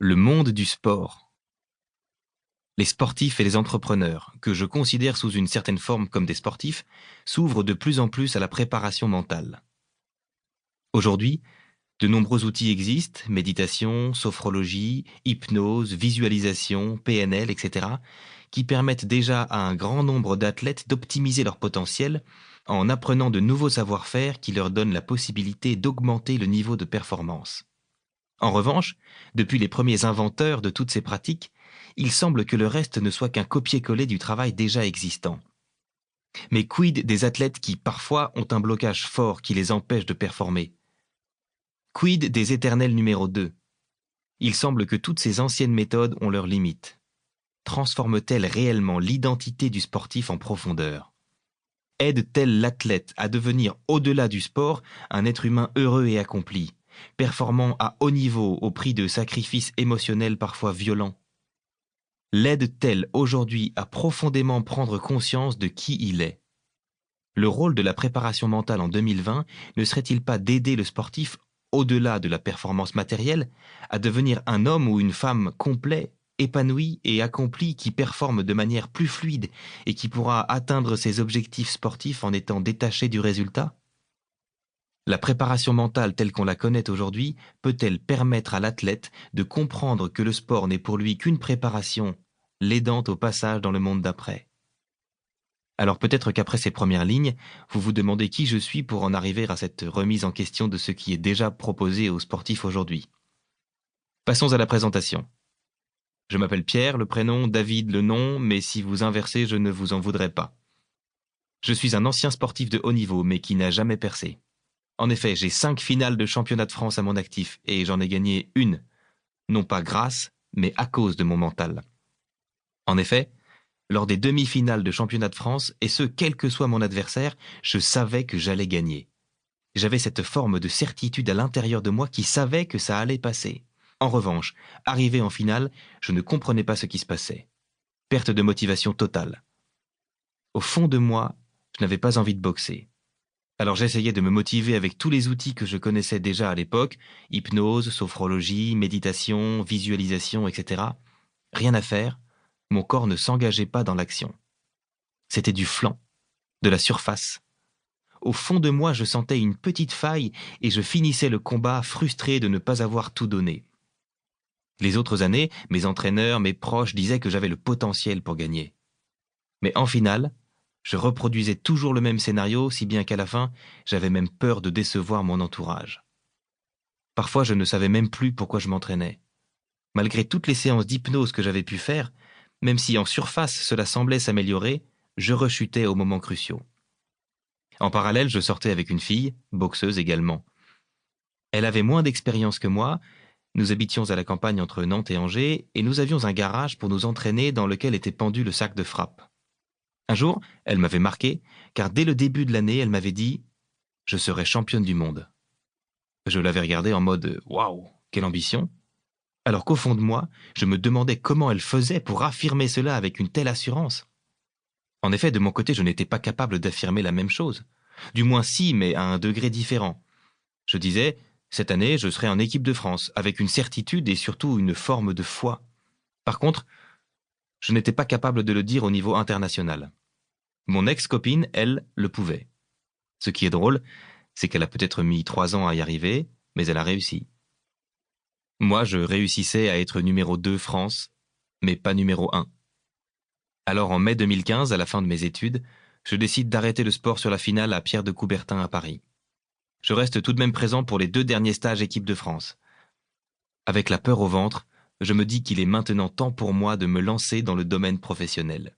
Le monde du sport. Les sportifs et les entrepreneurs, que je considère sous une certaine forme comme des sportifs, s'ouvrent de plus en plus à la préparation mentale. Aujourd'hui, de nombreux outils existent, méditation, sophrologie, hypnose, visualisation, PNL, etc., qui permettent déjà à un grand nombre d'athlètes d'optimiser leur potentiel en apprenant de nouveaux savoir-faire qui leur donnent la possibilité d'augmenter le niveau de performance. En revanche, depuis les premiers inventeurs de toutes ces pratiques, il semble que le reste ne soit qu'un copier-coller du travail déjà existant. Mais quid des athlètes qui, parfois, ont un blocage fort qui les empêche de performer? Quid des éternels numéro 2? Il semble que toutes ces anciennes méthodes ont leurs limites. Transforment-elles réellement l'identité du sportif en profondeur? Aident-elles l'athlète à devenir, au-delà du sport, un être humain heureux et accompli, performant à haut niveau au prix de sacrifices émotionnels parfois violents? L'aide-t-elle aujourd'hui à profondément prendre conscience de qui il est? Le rôle de la préparation mentale en 2020 ne serait-il pas d'aider le sportif, au-delà de la performance matérielle, à devenir un homme ou une femme complet, épanoui et accompli qui performe de manière plus fluide et qui pourra atteindre ses objectifs sportifs en étant détaché du résultat? La préparation mentale telle qu'on la connaît aujourd'hui peut-elle permettre à l'athlète de comprendre que le sport n'est pour lui qu'une préparation, l'aidant au passage dans le monde d'après? Alors peut-être qu'après ces premières lignes, vous vous demandez qui je suis pour en arriver à cette remise en question de ce qui est déjà proposé aux sportifs aujourd'hui. Passons à la présentation. Je m'appelle Pierre, le prénom, David, le nom, mais si vous inversez, je ne vous en voudrais pas. Je suis un ancien sportif de haut niveau, mais qui n'a jamais percé. En effet, j'ai 5 finales de championnat de France à mon actif, et j'en ai gagné une, non pas grâce, mais à cause de mon mental. En effet, lors des demi-finales de championnat de France, et ce, quel que soit mon adversaire, je savais que j'allais gagner. J'avais cette forme de certitude à l'intérieur de moi qui savait que ça allait passer. En revanche, arrivé en finale, je ne comprenais pas ce qui se passait. Perte de motivation totale. Au fond de moi, je n'avais pas envie de boxer. Alors j'essayais de me motiver avec tous les outils que je connaissais déjà à l'époque, hypnose, sophrologie, méditation, visualisation, etc. Rien à faire, mon corps ne s'engageait pas dans l'action. C'était du flanc, de la surface. Au fond de moi, je sentais une petite faille et je finissais le combat frustré de ne pas avoir tout donné. Les autres années, mes entraîneurs, mes proches disaient que j'avais le potentiel pour gagner. Mais en finale, je reproduisais toujours le même scénario, si bien qu'à la fin, j'avais même peur de décevoir mon entourage. Parfois, je ne savais même plus pourquoi je m'entraînais. Malgré toutes les séances d'hypnose que j'avais pu faire, même si en surface cela semblait s'améliorer, je rechutais aux moments cruciaux. En parallèle, je sortais avec une fille, boxeuse également. Elle avait moins d'expérience que moi, nous habitions à la campagne entre Nantes et Angers, et nous avions un garage pour nous entraîner dans lequel était pendu le sac de frappe. Un jour, elle m'avait marqué, car dès le début de l'année, elle m'avait dit « Je serai championne du monde ». Je l'avais regardée en mode « Waouh, quelle ambition !» Alors qu'au fond de moi, je me demandais comment elle faisait pour affirmer cela avec une telle assurance. En effet, de mon côté, je n'étais pas capable d'affirmer la même chose. Du moins si, mais à un degré différent. Je disais « Cette année, je serai en équipe de France », avec une certitude et surtout une forme de foi. Par contre, je n'étais pas capable de le dire au niveau international. Mon ex-copine, elle, le pouvait. Ce qui est drôle, c'est qu'elle a peut-être mis 3 ans à y arriver, mais elle a réussi. Moi, je réussissais à être numéro 2 France, mais pas numéro 1. Alors en mai 2015, à la fin de mes études, je décide d'arrêter le sport sur la finale à Pierre de Coubertin à Paris. Je reste tout de même présent pour les 2 derniers stages équipe de France. Avec la peur au ventre, je me dis qu'il est maintenant temps pour moi de me lancer dans le domaine professionnel.